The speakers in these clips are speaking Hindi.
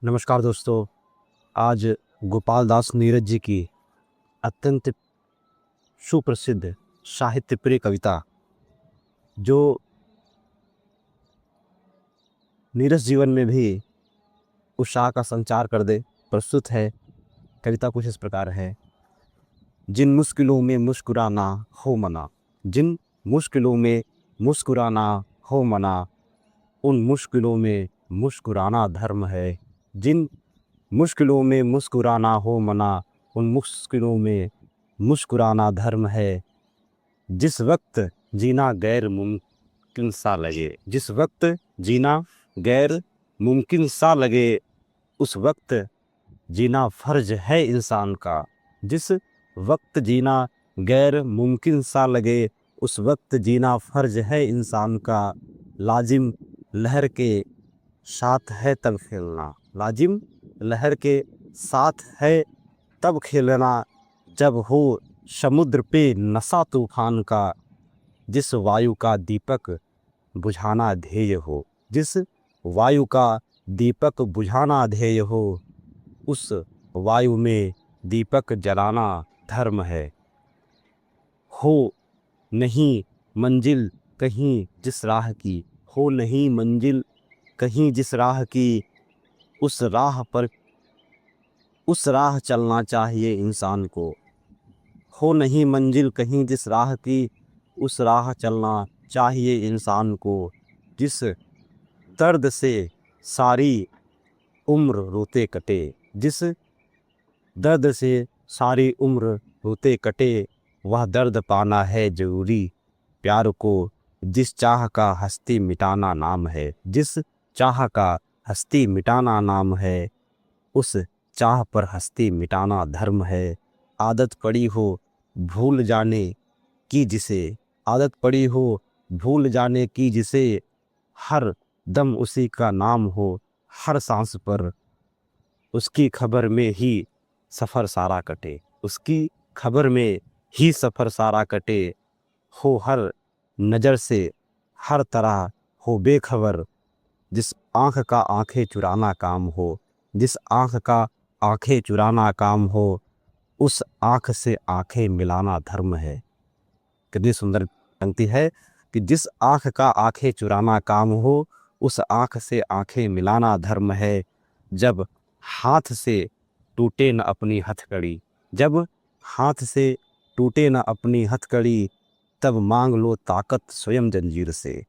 नमस्कार दोस्तों। आज गोपाल दास नीरज जी की अत्यंत सुप्रसिद्ध साहित्य प्रिय कविता जो नीरज जीवन में भी उत्साह का संचार कर दे प्रस्तुत है। कविता कुछ इस प्रकार है। जिन मुश्किलों में मुस्कुराना हो मना, जिन मुश्किलों में मुस्कुराना हो मना, उन मुश्किलों में मुस्कुराना धर्म है। जिन मुश्किलों में मुस्कुराना हो मना, उन मुश्किलों में मुस्कुराना धर्म है। जिस वक्त जीना गैर मुमकिन सा लगे, जिस वक्त जीना गैर मुमकिन सा लगे, उस वक्त जीना फर्ज है इंसान का। जिस वक्त जीना गैर मुमकिन सा लगे, उस वक्त जीना फर्ज है इंसान का। लाजिम लहर के साथ है तब खेलना, लाजिम लहर के साथ है तब खेलना, जब हो समुद्र पे नशा तूफान का। जिस वायु का दीपक बुझाना ध्येय हो, जिस वायु का दीपक बुझाना ध्येय हो, उस वायु में दीपक जलाना धर्म है। हो नहीं मंजिल कहीं जिस राह की, हो नहीं मंजिल कहीं जिस राह की, उस राह पर उस राह चलना चाहिए इंसान को। हो नहीं मंजिल कहीं जिस राह की, उस राह चलना चाहिए इंसान को। जिस दर्द से सारी उम्र रोते कटे, जिस दर्द से सारी उम्र रोते कटे, वह दर्द पाना है जरूरी प्यार को। जिस चाह का हस्ती मिटाना नाम है, जिस चाह का हस्ती मिटाना नाम है, उस चाह पर हस्ती मिटाना धर्म है। आदत पड़ी हो भूल जाने की जिसे, आदत पड़ी हो भूल जाने की जिसे, हर दम उसी का नाम हो, हर सांस पर उसकी खबर में ही सफ़र सारा कटे, उसकी खबर में ही सफ़र सारा कटे। हो हर नज़र से हर तरह हो बेखबर, जिस आँख का आंखें चुराना काम हो, जिस आँख का आंखें चुराना काम हो, उस आँख से आंखें मिलाना धर्म है। कितनी सुंदर पंक्ति है कि जिस आँख का आंखें चुराना काम हो, उस आँख से आंखें मिलाना धर्म है। जब हाथ से टूटे न अपनी हथकड़ी, जब हाथ से टूटे न अपनी हथकड़ी, तब मांग लो ताकत स्वयं जंजीर से।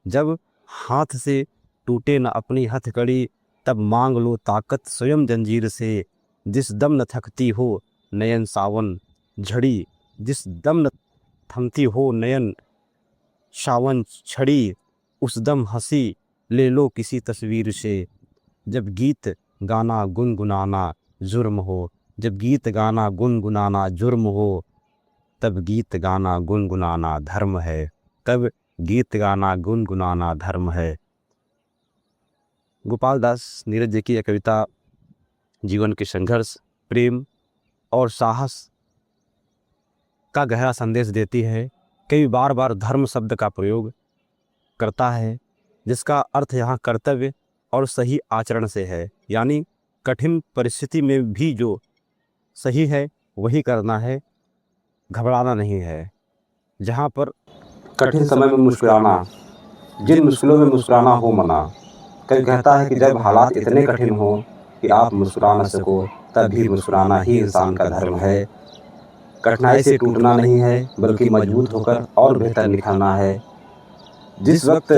जब हाथ से टूटे न अपनी हथकड़ी, तब मांग लो ताकत स्वयं जंजीर से। जिस दम न थकती हो नयन सावन झड़ी, जिस दम न थमती हो नयन सावन छड़ी, उस दम हंसी ले लो किसी तस्वीर से। जब गीत गाना गुनगुनाना जुर्म हो, जब गीत गाना गुनगुनाना जुर्म हो, तब गीत गाना गुनगुनाना धर्म है, तब गीत गाना गुनगुनाना धर्म है। गोपाल दास नीरज जी की यह कविता जीवन के संघर्ष, प्रेम और साहस का गहरा संदेश देती है। कई बार बार धर्म शब्द का प्रयोग करता है, जिसका अर्थ यहाँ कर्तव्य और सही आचरण से है। यानी कठिन परिस्थिति में भी जो सही है वही करना है, घबराना नहीं है। जहाँ पर कठिन समय में मुस्कुराना, जिन मुश्किलों में मुस्कुराना हो मना। कभी कहता है कि जब हालात इतने कठिन हो कि आप मुस्कुरा न सको, तब भी मुस्कुराना ही इंसान का धर्म है। कठिनाई से टूटना नहीं है, बल्कि मजबूत होकर और बेहतर निखरना है। जिस वक्त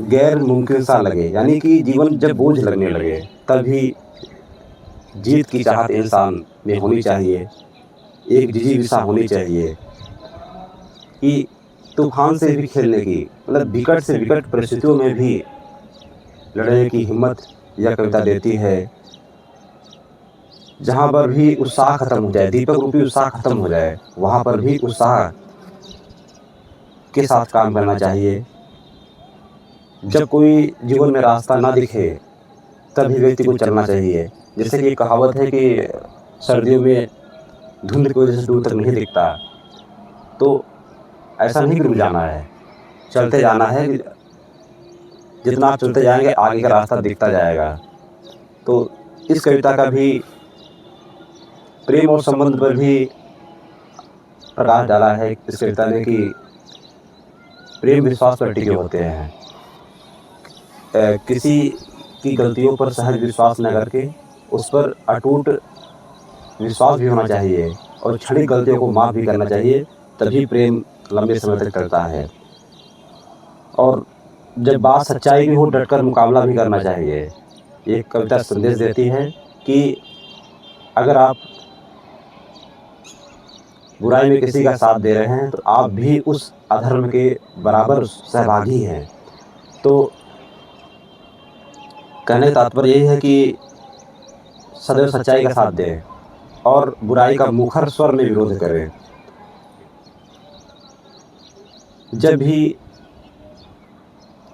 गैर मुमकिन सा लगे, यानी कि जीवन जब बोझ लगने लगे, तभी जीत की चाहत इंसान में होनी चाहिए। एक जिजीविषा होनी चाहिए कि तूफान से भी खेलने की, मतलब विकट से विकट परिस्थितियों में भी लड़ने की हिम्मत यह कविता देती है। जहाँ पर भी उत्साह खत्म हो जाए, दीपक रूपी उत्साह खत्म हो जाए, वहाँ पर भी उत्साह के साथ काम करना चाहिए। जब कोई जीवन में रास्ता ना दिखे, तभी व्यक्ति को चलना चाहिए। जैसे कि एक कहावत है कि सर्दियों में धुंध की वजह से दूर तक नहीं दिखता, तो ऐसा नहीं कि रुक जाना है, चलते जाना है। जितना आप चलते जाएंगे, आगे का रास्ता दिखता जाएगा। तो इस कविता का भी प्रेम और संबंध पर भी प्रकाश डाला है इस कविता ने कि प्रेम विश्वास पर टिके होते हैं। किसी की गलतियों पर सहज विश्वास न करके उस पर अटूट विश्वास भी होना चाहिए और क्षणिक गलतियों को माफ़ भी करना चाहिए, तभी प्रेम लंबे समय तक चलता है। और जब बात सच्चाई में हो डटकर मुकाबला भी करना चाहिए। ये कविता संदेश देती है कि अगर आप बुराई में किसी का साथ दे रहे हैं तो आप भी उस अधर्म के बराबर सहभागी हैं। तो कहने का तात्पर्य यही है कि सदैव सच्चाई का साथ दें और बुराई का मुखर स्वर में विरोध करें। जब भी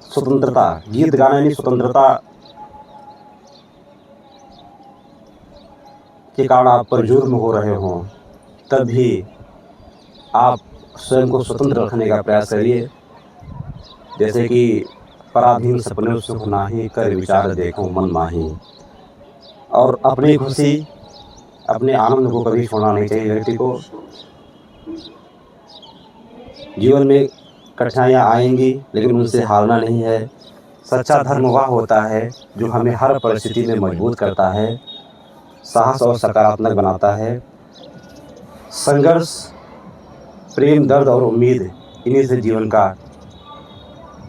स्वतंत्रता, गीत गाना यानी स्वतंत्रता के कारण आप पर जुर्म हो रहे हों, तब भी आप स्वयं को स्वतंत्र रखने का प्रयास करिए। जैसे कि पराधीन सपने सुख नाही, कर विचार देखो मन माही। और अपनी खुशी, अपने आनंद को कभी छोड़ना नहीं चाहिए व्यक्ति को। जीवन में कठिनाइयाँ आएंगी लेकिन उनसे हारना नहीं है। सच्चा धर्म वह होता है जो हमें हर परिस्थिति में मजबूत करता है, साहस और सकारात्मक बनाता है। संघर्ष, प्रेम, दर्द और उम्मीद, इन्हीं से जीवन का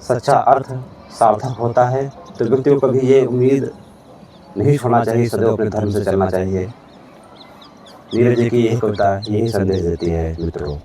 सच्चा अर्थ सार्थक होता है। तो व्यक्ति को कभी ये उम्मीद नहीं छोड़ना चाहिए, सदैव अपने धर्म से चलना चाहिए। नीरज जी की यही कविता यही संदेश देती है मित्रों।